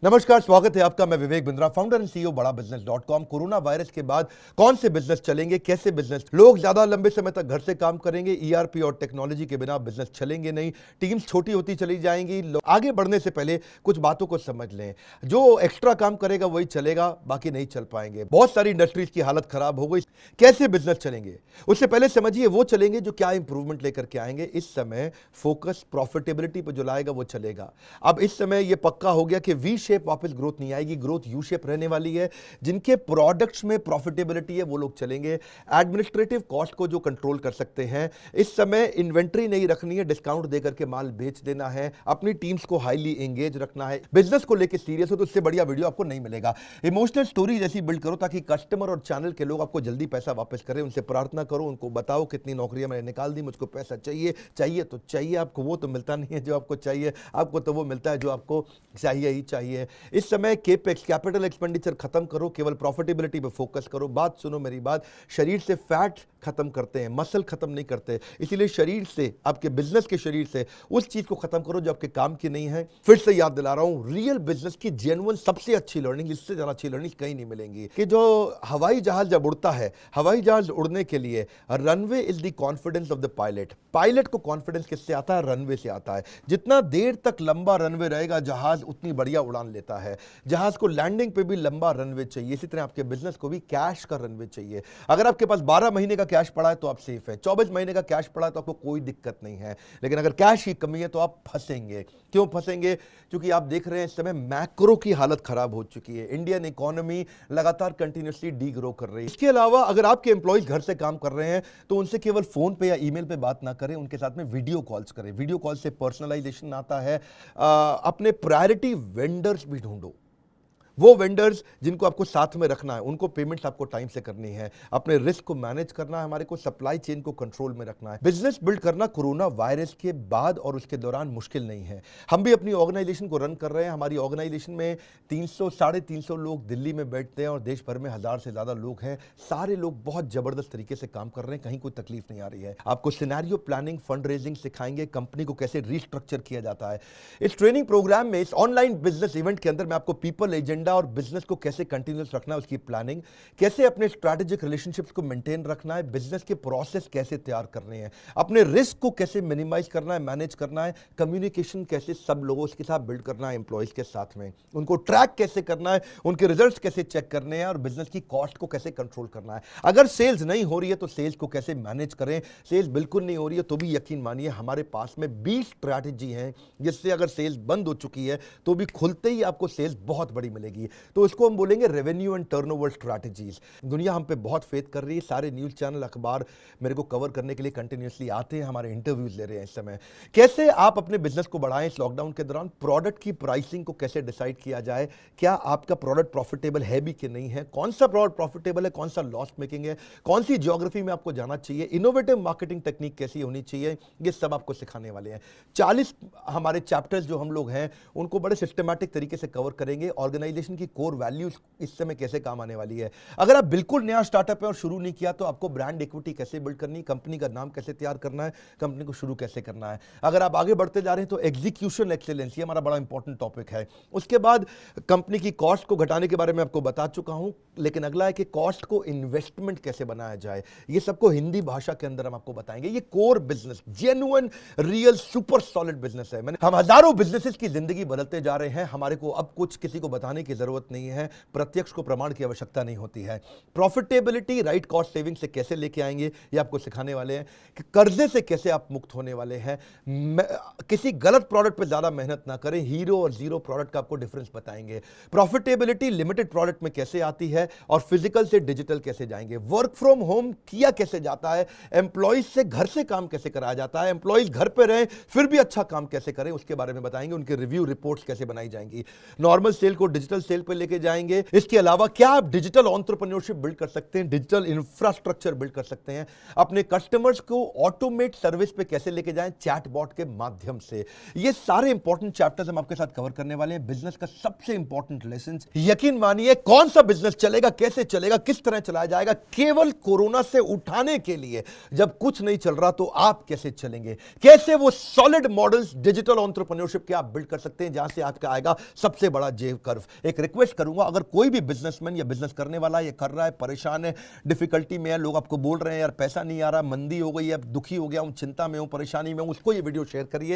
नमस्कार, स्वागत है आपका। मैं Vivek Bindra, founder and CEO बड़ा बिजनेस.com। कोरोना वायरस के बाद कौन से बिजनेस चलेंगे, कैसे बिजनेस, लोग ज्यादा लंबे समय तक घर से काम करेंगे, ईआरपी और टेक्नोलॉजी के बिना बिजनेस चलेंगे नहीं, टीम्स छोटी होती चली जाएंगी। आगे बढ़ने से पहले कुछ बातों को समझ लें। जो एक्स्ट्रा काम करेगा वही चलेगा, बाकी नहीं चल पाएंगे। बहुत सारी इंडस्ट्रीज की हालत खराब हो गई। कैसे बिजनेस चलेंगे उससे पहले समझिए वो चलेंगे जो क्या इंप्रूवमेंट लेकर के आएंगे। इस समय फोकस प्रॉफिटेबिलिटी पर जो लाएगा वो चलेगा। अब इस समय ये पक्का हो गया कि वी शेप वापस ग्रोथ नहीं आएगी, ग्रोथ यू शेप रहने वाली है। जिनके प्रोडक्ट्स में प्रॉफिटेबिलिटी है वो लोग चलेंगे। एडमिनिस्ट्रेटिव कॉस्ट को जो कंट्रोल कर सकते हैं, इस समय इन्वेंट्री नहीं रखनी है, डिस्काउंट देकर के माल बेच देना है, अपनी टीम्स को हाईली एंगेज रखना है, बिजनेस को लेकर सीरियस हो तो उससे बढ़िया वीडियो आपको नहीं मिलेगा। इमोशनल स्टोरी जैसी बिल्ड करो ताकि कस्टमर और चैनल के लोग आपको जल्दी पैसा वापस करें। उनसे प्रार्थना करो, उनको बताओ कितनी नौकरियां मैंने निकाल दी, मुझको पैसा चाहिए। चाहिए तो चाहिए, आपको वो तो मिलता नहीं है जो आपको चाहिए, आपको तो वो मिलता है जो आपको चाहिए ही चाहिए। इस समय केपेक्स कैपिटल एक्सपेंडिचर खत्म करो, केवल प्रॉफिटेबिलिटी पे फोकस करो। बात सुनो मेरी बात, शरीर से फैट खत्म करते हैं, मसल खत्म नहीं करते। इसीलिए शरीर से, आपके बिजनेस के शरीर से उस चीज को खत्म करो जो आपके काम की नहीं है। फिर से याद दिला रहा हूं, रियल बिजनेस की जेन्युइन सबसे अच्छी लर्निंग, इससे ज्यादा अच्छी लर्निंग कहीं नहीं मिलेंगी। कि जो हवाई जहाज जब उड़ता है, हवाई जहाज उड़ने के लिए runway is the confidence of the pilot. Pilot को कॉन्फिडेंस किससे आता है? रनवे से आता है। जितना देर तक लंबा रनवे रहेगा जहाज, उतनी बढ़िया उड़ान लेता है। जहाज को लैंडिंग पे भी लंबा रनवे चाहिए, इसी तरह आपके बिजनेस को भी कैश का रनवे चाहिए। अगर आपके पास 12 महीने का कैश पड़ा है तो आप सेफ है, 24 महीने का कैश पड़ा है तो आपको कोई दिक्कत नहीं है। लेकिन अगर कैश की कमी है तो आप फंसेंगे। क्यों फंसेंगे? क्योंकि आप देख रहे हैं इस समय मैक्रो की हालत खराब हो चुकी है। इंडियन इकोनॉमी लगातार कंटिन्यूसली डी ग्रो कर रही है। इसके अलावा अगर आपके एम्प्लॉइज घर से काम कर रहे हैं तो उनसे केवल फोन पे या ईमेल पे बात ना करें, उनके साथ में वीडियो कॉल्स करें। वीडियो कॉल से पर्सनलाइजेशन आता है। अपने प्रायोरिटी वेंडर्स भी ढूंढो, वो वेंडर्स जिनको आपको साथ में रखना है, उनको पेमेंट्स आपको टाइम से करनी है, अपने रिस्क को मैनेज करना है, हमारे को सप्लाई चेन को कंट्रोल में रखना है। बिजनेस बिल्ड करना कोरोना वायरस के बाद और उसके दौरान मुश्किल नहीं है। हम भी अपनी ऑर्गेनाइजेशन को रन कर रहे हैं। हमारी ऑर्गेनाइजेशन में 300-350 लोग दिल्ली में बैठते हैं और देश भर में 1000 से ज्यादा लोग हैं। सारे लोग बहुत जबरदस्त तरीके से काम कर रहे हैं, कहीं कोई तकलीफ नहीं आ रही है। आपको सिनेरियो प्लानिंग, फंड रेजिंग सिखाएंगे, कंपनी को कैसे रीस्ट्रक्चर किया जाता है। इस ट्रेनिंग प्रोग्राम में, इस ऑनलाइन बिजनेस इवेंट के अंदर मैं आपको पीपल एजेंडा और बिजनेस को कैसे कंटिन्यूस रखना है, उसकी प्लानिंग, कैसे अपने स्ट्रैटेजिक रिलेशनशिप्स को मेंटेन रखना है, बिजनेस के प्रोसेस कैसे तैयार करने हैं, अपने रिस्क को कैसे मिनिमाइज करना है, मैनेज करना है, कम्युनिकेशन कैसे सब लोगों के साथ बिल्ड करना है, एम्प्लॉइज के साथ में उनको ट्रैक कैसे करना है, उनके रिजल्ट्स कैसे चेक करने हैं और बिजनेस की कॉस्ट को कैसे कंट्रोल करना है। अगर सेल्स नहीं हो रही है तो सेल्स को कैसे मैनेज करें। सेल्स बिल्कुल नहीं हो रही है तो भी यकीन मानिए हमारे पास में 20 स्ट्रैटेजी हैं जिससे अगर सेल्स बंद हो चुकी है तो भी खुलते ही आपको सेल्स बहुत बड़ी मिलेगी। तो इसको हम बोलेंगे रेवेन्यू एंड टर्नओवर स्ट्रैटेजीज। दुनिया हम पे बहुत फेथ कर रही है। सारे न्यूज चैनल, अखबार मेरे को कवर करने के लिए कंटिन्यूअसली आते हैं, हमारे इंटरव्यूज ले रहे हैं इस समय। कैसे आप अपने बिजनेस को बढ़ाएं इस लॉकडाउन के दौरान, प्रोडक्ट की प्राइसिंग को कैसे डिसाइड किया जाए, क्या आपका प्रोडक्ट प्रॉफिटेबल है भी कि नहीं है, कौन सा प्रोडक्ट प्रॉफिटेबल है, कौन सा लॉस मेकिंग है, कौन सी ज्योग्राफी में आपको जाना चाहिए, इनोवेटिव मार्केटिंग टेक्निक कैसी होनी चाहिए, ये सब आपको सिखाने वाले हैं। 40 हमारे चैप्टर्स जो हम लोग हैं उनको बड़े सिस्टमैटिक तरीके से कवर करेंगे। ऑर्गेनाइजेशन की कोर वैल्यूज इस समय कैसे काम आने वाली है। अगर आप बिल्कुल नया स्टार्टअप है और शुरू नहीं किया तो आपको ब्रांड इक्विटी कैसे बिल्ड करनी, कंपनी का नाम कैसे तैयार करना है, कंपनी को शुरू कैसे करना है। अगर आप आगे बढ़ते जा रहे हैं तो एग्जीक्यूशन एक्सीलेंस, ये हमारा बड़ा इंपॉर्टेंट टॉपिक है। उसके बाद कंपनी की कॉस्ट को घटाने के बारे में आपको बता चुका हूं, लेकिन अगला है कि कॉस्ट को इन्वेस्टमेंट कैसे बनाया जाए। ये सबको हिंदी भाषा के अंदर हम आपको बताएंगे। ये core business, genuine real super solid business है। हम हजारों बिजनेसेस की जिंदगी बदलते जा रहे हैं, हमारे को अब कुछ किसी को बताने की जरूरत नहीं है, प्रत्यक्ष को प्रमाण की आवश्यकता नहीं होती है। प्रॉफिटेबिलिटी, राइट कॉस्ट सेविंग से कैसे लेके आएंगे ये आपको सिखाने वाले हैं। कि कर्जे से कैसे आप मुक्त होने वाले हैं। किसी गलत प्रोडक्ट पे ज्यादा मेहनत ना करें, हीरो और जीरो प्रोडक्ट का आपको डिफरेंस बताएंगे। प्रॉफिटेबिलिटी लिमिटेड प्रोडक्ट में कैसे आती है और फिजिकल से डिजिटल कैसे जाएंगे। वर्क फ्रॉम होम किया कैसे जाता है, एम्प्लॉइज से घर से काम कैसे कराया जाता है, एम्प्लॉइज घर पे रहें फिर भी अच्छा काम कैसे करें, उसके बारे में बताएंगे। उनके रिव्यू रिपोर्ट्स कैसे बनाई जाएंगी। नॉर्मल सेल को डिजिटल सेल पे लेके जाएंगे। इसके अलावा क्या आप डिजिटल एंटरप्रेन्योरशिप बिल्ड कर सकते हैं, डिजिटल इंफ्रास्ट्रक्चर बिल्ड कर सकते हैं, अपने कस्टमर्स को ऑटोमेट सर्विस पे कैसे लेके जाएं चैटबॉट के माध्यम से। ये सारे इंपॉर्टेंट चैप्टर्स हम आपके साथ कवर करने वाले हैं। बिजनेस का सबसे इंपॉर्टेंट लेसन, यकीन मानिए कौन सा बिजनेस चलेगा, कैसे चलेगा, किस तरह चलाया जाएगा, केवल कोरोना से उठाने के लिए। जब कुछ नहीं चल रहा तो आप कैसे चलेंगे, कैसे वो सॉलिड मॉडल्स डिजिटल एंटरप्रेन्योरशिप के आप बिल्ड कर सकते हैं जहां से आपका आएगा सबसे बड़ा जेव कर्व। एक रिक्वेस्ट करूंगा, अगर कोई भी बिजनेसमैन या बिजनेस करने वाला ये कर रहा है, परेशान है, डिफिकल्टी में है, लोग आपको बोल रहे हैं यार पैसा नहीं आ रहा, मंदी हो गई है, दुखी हो गया हूं, चिंता में हूं, परेशानी में हूं, उसको ये वीडियो शेयर करिए।